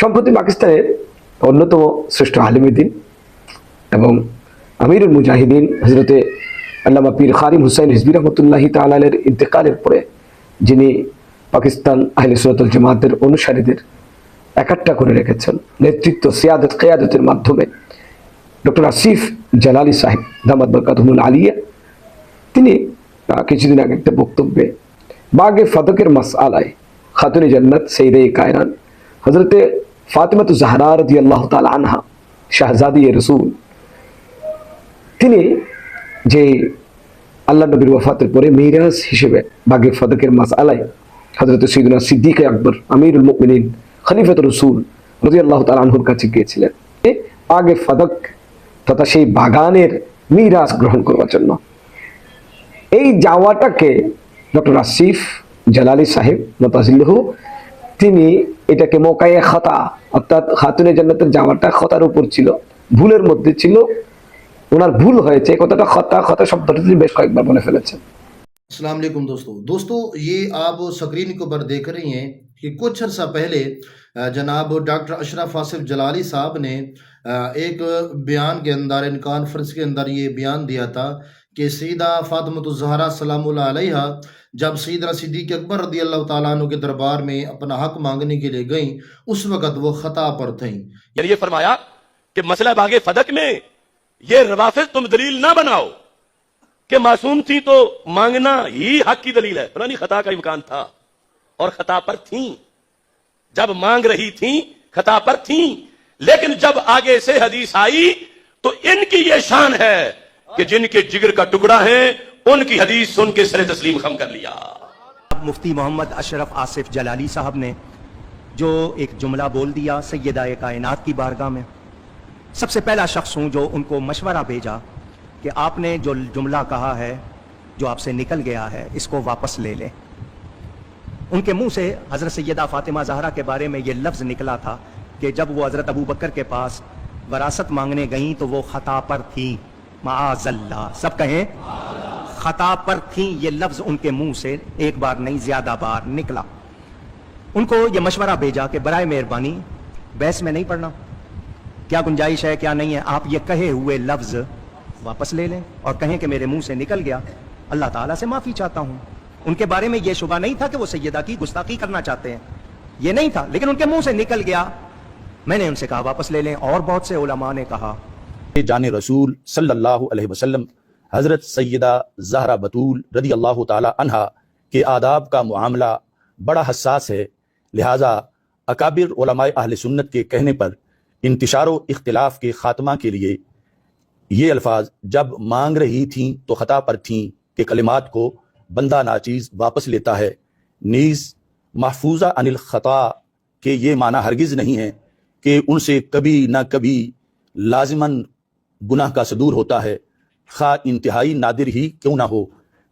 সম্প্রতি পাকিস্তানের অন্যতম শ্রেষ্ঠ আলিমুদ্দিন এবং আমিরুল মুজাহিদিন হযরতে আল্লামা পীর খারিম হুসাইন রিজভী রহমতুল্লাহি তাআলার ইন্তেকালের পরে যিনি পাকিস্তান আহলে সুন্নাত ওয়াল জামাতের অনুসারীদের একাট্টা করে রেখেছেন নেতৃত্ব সিয়াদত কিয়াদতের মাধ্যমে, ডক্টর আসিফ জালালি সাহেব দামাত বরকাতুহুল আলিয়া, তিনি কিছুদিন আগে একটা বক্তব্যে বাগে ফাদকের মাসআলায় খাতুনে জান্নাত সাইয়্যিদা কায়নাত হযরতে ফাতিমাতু জাহরা রাদিয়াল্লাহু তাআলা আনহা শাহজাদি রাসূল, তিনি যে আল্লাহ নবীর ওয়াফাতের পরে মিরাজ হিসেবে বাগে ফাদকের মাসআলায় হযরত সাইয়্যিদুনা সিদ্দিক আকবর আমিরুল মুমিনিন খলিফাতুর রাসূল রাদিয়াল্লাহু তাআলা আনহুর কাছে গিয়েছিলেন বাগে ফাদক তথা সেই বাগানের মিরাজ গ্রহণ করার জন্য। এই যাওয়াটাকে ডক্টর আসিফ জালালি সাহেব মুতাজিল্লাহু তিনি এটাকে মোকায়ে খাতা, অর্থাৎ খাতুনে জান্নাতের যাওয়াটা খাতার উপর ছিল, ভুলের মধ্যে ছিল, ওনার ভুল হয়েছে, কথাটা খাতা খাতা শব্দটা তিনি বেশ কয়েকবার বলে ফেলেছেন। अस्सलाम वालेकुम दोस्तों, ये आप स्क्रीन के ऊपर देख रही हैं कि कुछ अर्सा पहले जनाब डॉक्टर अशरफ आसिफ जलाली साहब ने एक बयान के अंदर, इन कॉन्फ्रेंस के अंदर ये बयान दिया था कि सईदा फातिमा ज़हरा सलामुल्लाह अलैहा जब सईदना सिद्दीक अकबर रदी अल्लाह ताला अन्हु के दरबार में अपना हक मांगने के लिए गईं, उस वक़्त वो खता पर थीं। यानी ये फरमाया कि मसला बागे फदक में ये रवाफिज तुम दलील ना बनाओ कि मासूम थी तो मांगना ही हक की दलील है, फलानी खता का इम्कान था और खता पर थी, जब मांग रही थी खता पर थी, लेकिन जब आगे से हदीस आई तो इनकी ये शान है कि जिनके जिगर का टुकड़ा है उनकी हदीस सुन के सरे तस्लीम खम कर लिया। मुफ्ती मोहम्मद अशरफ आसिफ जलाली साहब ने जो एक जुमला बोल दिया सैयदा कायनात की बारगाह में, सबसे पहला शख्स हूं जो उनको मशवरा भेजा कि आपने जो जुमला कहा है, जो आपसे निकल गया है, इसको वापस ले लें। उनके मुंह से हजरत सैयदा फातिमा ज़हरा के बारे में ये लफ्ज़ निकला था कि जब वो हजरत अबू बकर के पास वरासत मांगने गईं तो वो खता पर थी, माअज़ल्लाह, सब कहें खता पर थी। ये लफ्ज़ उनके मुंह से एक बार नहीं ज़्यादा बार निकला। उनको ये मशवरा भेजा कि बराए मेहरबानी बहस में नहीं पढ़ना, क्या गुंजाइश है क्या नहीं है, आप ये कहे हुए लफ्ज़ वापस ले लें और कहें कि मेरे मुंह से निकल गया, अल्लाह ताला से माफ़ी चाहता हूँ। उनके बारे में ये शुबा नहीं था कि वो सैयदा की गुस्ताखी करना चाहते हैं, ये नहीं था, लेकिन उनके मुंह से निकल गया। मैंने उनसे कहा वापस ले लें। और बहुत से उलमा ने कहा जाने रसूल सल्लल्लाहु अलैहि वसल्लम हज़रत सैयदा ज़हरा बतूल रदी अल्लाह ताला अन्हा के आदाब का मामला बड़ा हसास है, लिहाजा अकाबिर उलमाए अहले सुन्नत के कहने पर इंतिशार व इख्तिलाफ के ख़ात्मा के लिए ये अल्फाज जब मांग रही थीं तो ख़ता पर थीं के कलिमात को बंदा नाचीज़ वापस लेता है। नीज़ महफूजा अनिल ख़ता के ये माना हरगिज़ नहीं है कि उनसे कभी ना कभी लाजिमन गुनाह का सदूर होता है, खा इंतहाई नादिर ही क्यों ना हो।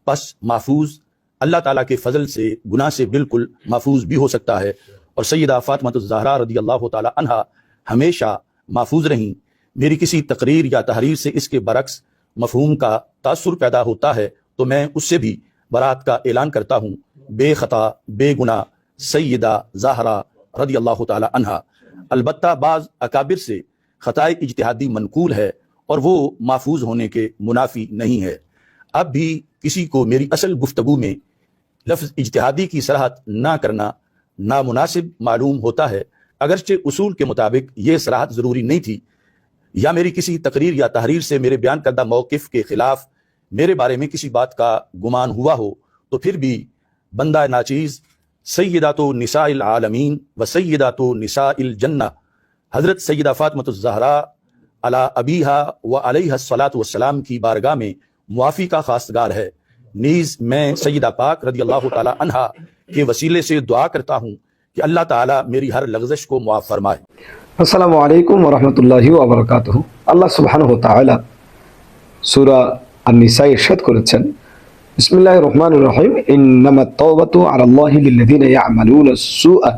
बस महफूज अल्लाह ताला के फ़ज़ल से गुनाह से बिल्कुल महफूज भी हो सकता है, और सैयदा फातिमा ज़हरा रदी अल्लाह ताला अन्हा हमेशा महफूज रहीं। मेरी किसी तकरीर या तहरीर से इसके बरक्स मफहूम का तासुर पैदा होता है तो मैं उससे भी बरात का ऐलान करता हूँ। बेखता बेगुनाह सैयदा ज़हरा रदी अल्लाह ताला अन्हा। अलबत्ता बाज़ अकाबिर से ख़ताए इज्तिहादी मनकूल है और वो महफूज होने के मुनाफी नहीं है। अब भी किसी को मेरी असल गुफ्तगू में लफ्ज़ इज्तिहादी की सराहत ना करना नामुनासिब मालूम होता है, अगरचे उसूल के मुताबिक ये सराहत ज़रूरी नहीं थी, या मेरी किसी तकरीर या तहरीर से मेरे बयान करदा मौक़िफ़ के ख़िलाफ़ मेरे बारे में किसी बात का गुमान हुआ हो तो फिर भी बंदा नाचीज़ सैयदातो निसाइल आलमीन व सैयदातो निसाइल जन्ना हज़रत सैयदा फातिमा ज़हरा अला अबीहा व अलैहा सलातु वस्सलाम की बारगाह में मुआफ़ी का खासगार है। नीज़ मैं सैयदा पाक रदी अल्लाह ताला अन्हा के वसीले से दुआ करता हूँ कि अल्लाह ताला मेरी हर लग़ज़श को मुआफ़ फरमाए। আসসালামু আলাইকুম ওয়া রাহমাতুল্লাহি ওয়া বারাকাতুহু। আল্লাহ সুবহানাহু ওয়া তাআলা সূরা আন-নিসা ইরশাদ করেছেন, বিসমিল্লাহির রহমানির রহিম, ইন্নামাত তাওবাতু আলাল্লাহি লিল্লাযিনা ইয়া'মালুনা আস-সুআ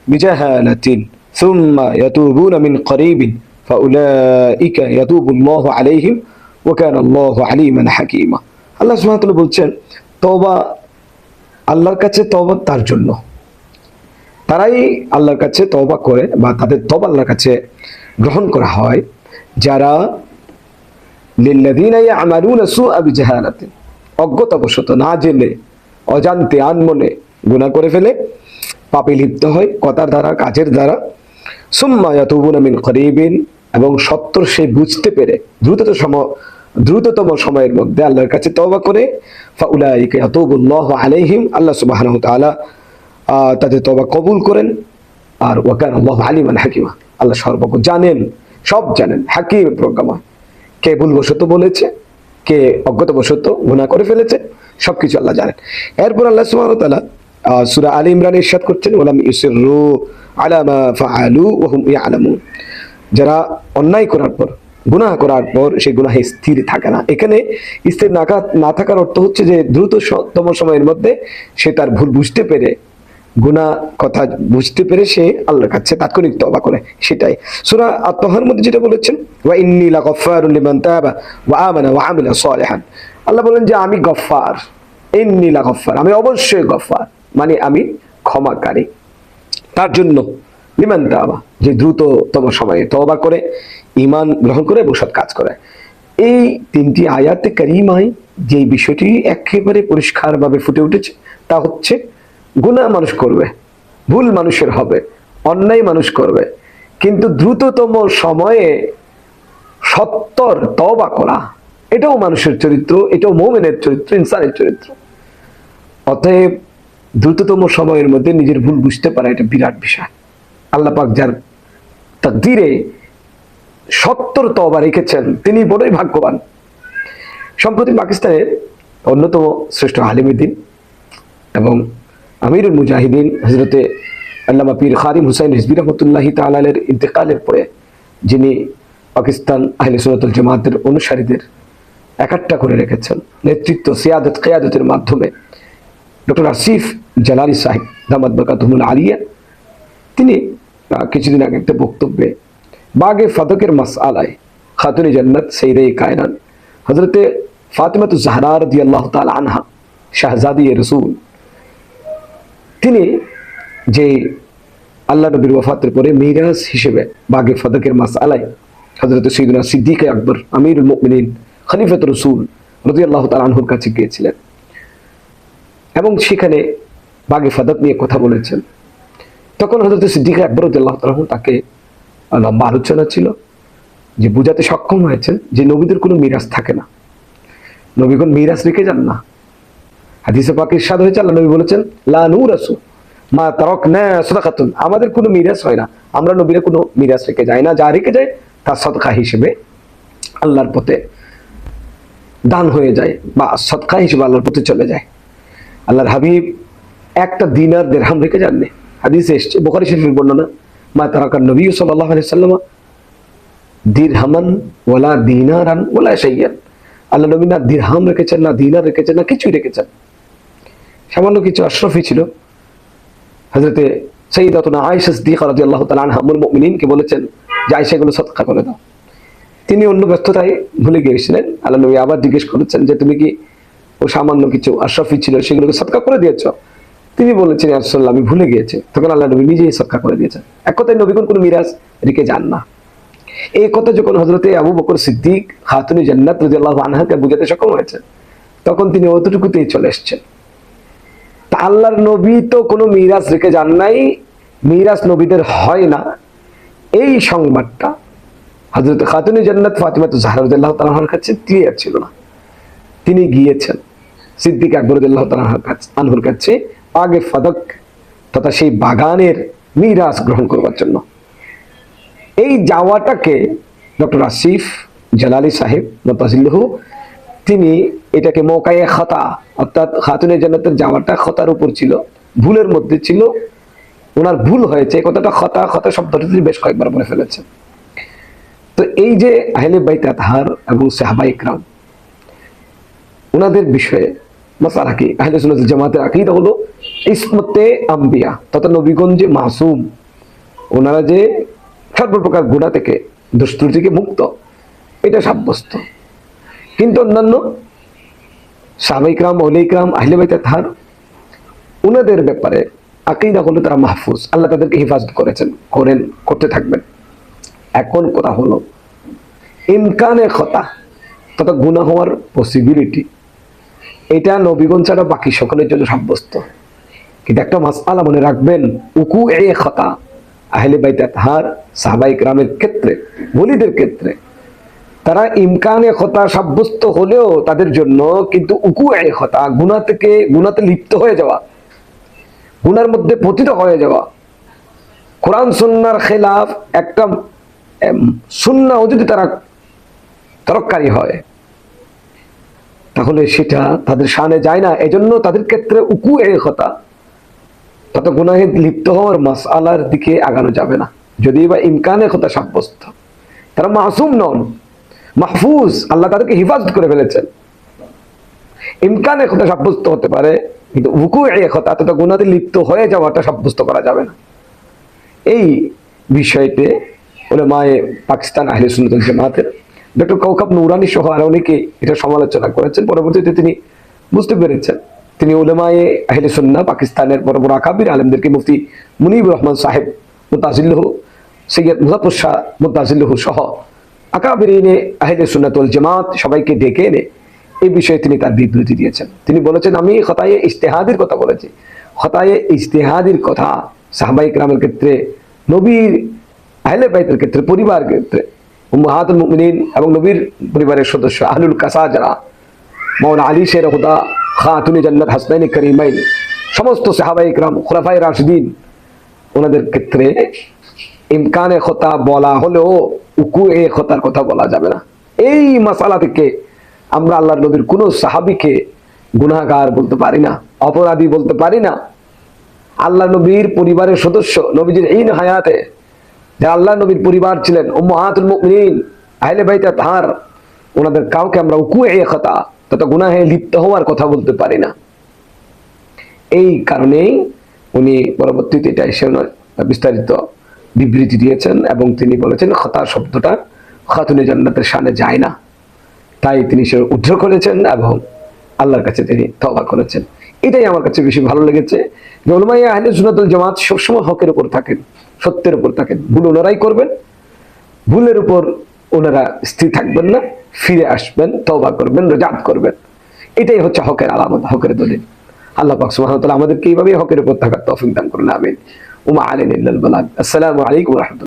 বিজাহালাতিন সুম্মা ইয়াতুবুনা মিন করিবিন ফাউলাইকা ইয়াতুবুল্লাহু আলাইহিম ওয়া কানা আল্লাহু আলিমান হাকীমা। আল্লাহ সুবহানাহু ওয়া তাআলা বলছেন, তওবা আল্লাহর কাছে তওবা তার জন্য তারাই আল্লাহর কাছে তওবা করে বা তাদের তওবা আল্লাহর কাছে গ্রহণ করা হয় যারা লিল্লাযীনা ইয়া'মালুনা সুআ বিজাহালাতিন, অজ্ঞতাবশত না জেনে অজান্তে আনমনে গুনাহ করে ফেলে, পাপে লিপ্ত হয় কথার দ্বারা কাজের দ্বারা, সুম্মা ইয়াতুবুনা মিন করিবিন, এবং সত্তর সে বুঝতে পেরে দ্রুততম সময়ের মধ্যে আল্লাহর কাছে তওবা করে, ফাউলাইকা ইয়াতুবুল্লাহু আলাইহিম, আল্লাহ সুবহানাহু ওয়া তাআলা তাদের তওবা কবুল করেন। আর ওয়া কানা আল্লাহু আলিমান হাকিমা, আল্লাহ সর্বজ্ঞ, জানেন, সব জানেন, হাকিম প্রজ্ঞাময়। কে ভুলবশত বলেছে, কে অজ্ঞতাবশত গুনাহ করে ফেলেছে, সবকিছু আল্লাহ জানেন। এরপর আল্লাহ সুবহানাহু ওয়া তাআলা সূরা আলী ইমরানে ইরশাদ করছেন, ওয়ালাম ইউসিররু আলা মা ফাআলু ওয়া হুম ইয়ালামুন, যারা অন্যায় করার পর, গুনাহ করার পর সেই গুনাহে স্থির থাকে না। এখানে স্থির না থাকার অর্থ হচ্ছে যে দ্রুততম সময়ের মধ্যে সে তার ভুল বুঝতে পেরে, গুনাহ কথা বুঝতে পেরে সে আল্লাহর কাছে তাৎক্ষণিক তওবা করে, সেটাই। সূরা আত-তাহার মধ্যে যেটা বলেছেন, ওয়া ইন্নী লাগাফফারুন লিমান তাবা ওয়া আমানা ওয়া আমিলা সালিহান, আল্লাহ বলেন যে আমি গফফার, ইন্নী লাগাফফার, আমি অবশ্যই গফফার, মানে আমি ক্ষমাকারী, তার জন্য লিমান তাবা, যে দ্রুততম সময়ে তওবা করে, ঈমান গ্রহণ করে এবং সৎ কাজ করে। এই তিনটি আয়াতে কারিমায় যে বিষয়টি একেবারে পরিষ্কারভাবে ফুটে উঠেছে তা হচ্ছে গুনাহ মানুষ করবে, ভুল মানুষের হবে, অন্যায় মানুষ করবে, কিন্তু দ্রুততম সময়ে সত্তর তওবা করা, এটাও মানুষের চরিত্র, এটাও মুমিনের চরিত্র, ইনসানের চরিত্র। অতএব দ্রুততম সময়ের মধ্যে নিজের ভুল বুঝতে পারা এটা বিরাট বিষয়। আল্লাহ পাক যার তাকদীরে সত্তর তওবা রেখেছেন তিনি বড়ই ভাগ্যবান। সম্প্রতি পাকিস্তানের অন্যতম শ্রেষ্ঠ আলিমুদ্দিন এবং আমিরুল মুজাহিদিন হযরতে আল্লামা পীর খারিম হুসাইন রিজভী রাহমাতুল্লাহি তাআলা আলাইহির ইন্তেকালের পরে, যিনি পাকিস্তান আহলে সুন্নাত ওয়াল জামাতের অনুসারীদের একাট্টা করে রেখেছেন নেতৃত্ব, সিয়াদত, কিয়াদতের মাধ্যমে, ডক্টর আসিফ জালালি সাহেব দামাত বরকাতুহুল আলিয়া, তিনি কিছুদিন আগে একটা বক্তব্যে বাগে ফাদকের মাসআলায় খাতুনে জান্নাত সাইয়্যিদে কায়নাত হযরতে ফাতিমাতুজ জাহরা রাদিয়াল্লাহু তাআলা আনহা, শাহজাদি রাসূল, তিনি যে আল্লাহ নবীর ওয়াফাতের পরে মিরাস হিসেবে বাগে ফাদকের মাসআলায় হযরতে সাইয়্যিদুনা সিদ্দিক আকবর আমিরুল মুমিনিন খলিফাতুর রাসূল রাদিয়াল্লাহু তাআলা আনহুর কাছে গিয়েছিলেন এবং সেখানে বাগে ফাদক নিয়ে কথা বলেছেন। তখন হযরতে সিদ্দিক আকবর রাদিয়াল্লাহু তাআলা তাকে লম্বা আলোচনা ছিল, যে বুঝাতে সক্ষম হয়েছেন যে নবীদের কোনো মিরাস থাকে না, নবীগণ মিরাস রেখে যান না। হাদিসে পাকে ইরশাদ হয়েছে, আল্লাহ নবী বলেছেন, লা নুরাসু মা তারাকনা সাদাকাতুন, আমাদের কোনো মিরাস হয় না, আমরা নবীরা কোনো মিরাস রেখে যাই না, যা রেখে যায় তা সদকা হিসেবে আল্লাহর পথে দান হয়ে যায় বা সদকা হিসেবে আল্লাহর পথে চলে যায়। আল্লাহর হাবিব একটা দিনার দিরহাম রেখে যাননি। হাদিসে এসেছে, বুখারী শরীফের বর্ণনা, মা তারাকান নবী সাল্লাল্লাহু আলাইহি ওয়াসাল্লাম দিরহামান ওয়ালা দিনারান ওয়ালা শাইয়ান, আল্লাহ নবী না দিরহাম রেখেছেন, না দিনার রেখেছেন, না কিছুই রেখেছেন, সামান্য কিছু আশরাফি ছিল। হযরতে সাইয়্যিদাতুনা আয়েশা সিদ্দিকা রাদিয়াল্লাহু তাআলা আনহা উম্মুল মুমিনিনকে বলেছেন যে আয়েশা এগুলো সদকা করে দাও। তিনি অন্য ব্যস্ততায় ভুলে গিয়েছিলেন। আল্লাহ নবী আবার জিজ্ঞেস করেছেন যে তুমি কি ও সামান্য কিছু আশরাফি ছিল সেগুলোকে সদকা করে দিয়েছো? তিনি বলেছেন, ইয়া রাসূলুল্লাহ আমি ভুলে গিয়েছি। তখন আল্লাহ নবী নিজেই সদকা করে দিয়েছেন। এক কথায় নবীগণ কোনো মিরাজ রেখে যান না। এই কথা যখন হযরতে আবু বকর সিদ্দিক খাতুনে জান্নাত রাদিয়াল্লাহু আনহাকে বুঝাতে সক্ষম হয়েছে, তখন তিনি অতটুকুতেই চলে এসেছেন। তা আল্লাহর নবী তো কোনো মিরাজ রেখে যান নাই, মিরাজ নবীদের হয় না, এই সংবাদটা হযরত খাতুনে জান্নাত ফাতিমাতুজ জাহরা রাদিয়াল্লাহু তাআলা আনহার কাছে ক্লিয়ার ছিল না। তিনি গিয়েছেন সিদ্দিক আকবর রাদিয়াল্লাহু তাআলা আনহুর কাছে আগে ফাদক তথা সেই বাগানের মিরাজ গ্রহণ করবার জন্য। এই যাওয়াটাকে ডক্টর আসিফ জালালি সাহেব মুতাজিল্লাহু, তিনি এটাকে মওকায়ে খাতা, অর্থাৎ খাতুনে জান্নাতের যাওয়াটা খাতার উপর ছিল, ভুলের মধ্যে ছিল, ওনার ভুল হয়েছে, কথাটা খাতা খাতা শব্দটা তিনি বেশ কয়েকবার বলে ফেলেছেন। তো এই যে আহলে বাইত আতহার এবং সাহাবায়ে ইকরাম, ওনাদের বিষয়ে মাসালা কি, আহলে সুন্নাত ওয়াল জামাতের আকীদা হলো ইসমতে আম্বিয়া তথা নবীগণ যে মাসুম, ওনারা যে সর্বপ্রকার গুনাহ থেকে, দুষ্ত্রুটি থেকে মুক্ত, এটা সাব্যস্ত। কিন্তু অন্যান্য সাহাবায়ে ইকরাম, আউলিয়া ইকরাম, আহলে বাইত আতহার, ওনাদের ব্যাপারে আকীদা হলো তারা মাহফুজ, আল্লাহ তাদেরকে হেফাজত করেছেন, করতে থাকবেন। এখন কথা হলো ইমকানে খতা তথা গুনাহ হওয়ার পসিবিলিটি, এটা নবীগণ ছাড়া বাকি সকলের জন্য সাব্যস্ত। কিন্তু একটা মাসআলা মনে রাখবেন, উকু এ খতা আহলে বাইত আতহার সাহাবায়ে কেরামের ক্ষেত্রে, ওলিদের ক্ষেত্রে তারা ইমকানে খতা সাব্যস্ত হলেও তাদের জন্য কিন্তু উকু এ খতা, গুনাতে লিপ্ত হয়ে যাওয়া, গুনার মধ্যে পতিত হয়ে যাওয়া, কোরআন সুন্নাহর খেলাফ একটা সুন্নাহ যদি তারা তরক্কারি হয় তাহলে সেটা তাদের শানে যায় না। এজন্য তাদের ক্ষেত্রে উকু এ খতা তত গুনাহে লিপ্ত হওয়ার মাসআলার দিকে আগানো যাবে না, যদি বা ইমকানে খতা সাব্যস্ত। তারা মাসুম নন, মাহফুজ, আল্লাহ তাদেরকে হিফাজত করে ফেলেছেন। ইমকানে খতা সাব্যস্ত হতে পারে, কিন্তু উকু এ খতা তত গুনাতে লিপ্ত হয়ে যাওয়াটা সাব্যস্ত করা যাবে না। এই বিষয়তে উলামায়ে পাকিস্তান আহলে সুন্নাত ওয়াল জামাতের ডক্টর কওকাব নুরানি সহ আর অনেকে এটা সমালোচনা করেছেন। পরবর্তীতে তিনি বুঝতে পেরেছেন, তিনি উলামায়ে আহলে সুন্নাহ পাকিস্তানের বড় বড় আকাবির আলেমদেরকে মুফতি মুনিবুর রহমান সাহেব মুতাজিল্লাহু, সৈয়দ মুজাফফর শাহ মুতাজিল্লাহু সহ আকাবিরিনে আহলে সুন্নাত ওয়াল জামাত সবাইকে ডেকে এনে এই বিষয়ে তিনি তার বিবৃতি দিয়েছেন। তিনি বলেছেন, আমি খতায়ে ইজতিহাদির কথা বলেছি। খতায়ে ইজতিহাদির কথা সাহাবায়ে কেরামের ক্ষেত্রে, নবীর আহলে বাইতের ক্ষেত্রে, পরিবারের ক্ষেত্রে, উম্মাহাতুল মুমিনিন এবং নবীর পরিবারের সদস্য আহলুল কাসা যারা, মাওলানা আলী শের খুদা, খাতুনে জান্নাত হাসনাইন করিমাইন, সমস্ত সাহাবায়ে কেরাম, খুলাফায়ে রাশিদিন, ওনাদের ক্ষেত্রে ইমকানে খতা বলা হলেও উকু এ খতার কথা বলা যাবে না। এই মাসালা থেকে আমরা আল্লাহর নবীর কোন সাহাবীকে গুনাহগার বলতে পারি না, অপরাধী বলতে পারি না। আল্লাহ নবীর পরিবারের সদস্য, নবীজির ঈন হায়াতে যারা আল্লাহ নবীর পরিবার ছিলেন, উম্মাহাতুল মুমিনিন, আহলে বাইত আতহার, ওনাদের কাউকে আমরা উকু এ খতা তথা গুনাহে লিপ্ত হওয়ার কথা বলতে পারি না। এই কারণেই উনি পরবর্তীতে এটা এসে বিস্তারিত বিবৃতি দিয়েছেন এবং তিনি বলেছেন খতা শব্দটা খাতুনে জান্নাতের শানে যায় না, তাই তিনি সে উদ্ধৃত করেছেন এবং আল্লাহর কাছে তিনি তওবা করেছেন। এটাই আমার কাছে বেশি ভালো লেগেছে যে উলামায়ে আহলে সুন্নাত ওয়াল জামাত সবসময় হকের উপর থাকেন, সত্যের উপর থাকেন। ভুল ওনারাই করবেন, ভুলের উপর ওনারা স্থির থাকবেন না, ফিরে আসবেন, তওবা করবেন, রজাত করবেন। এটাই হচ্ছে হকের আলামত, হকের দলিল। আল্লাহ পাক সুবহানাহু ওয়া তাআলা আমাদেরকে এইভাবেই হকের উপর থাকার তৌফিক দান করুন, আমিন। ওয়া মা আলাইনা ইল্লাল বালাগ। আসসালামু আলাইকুম ওয়া রাহমাতুল্লাহ।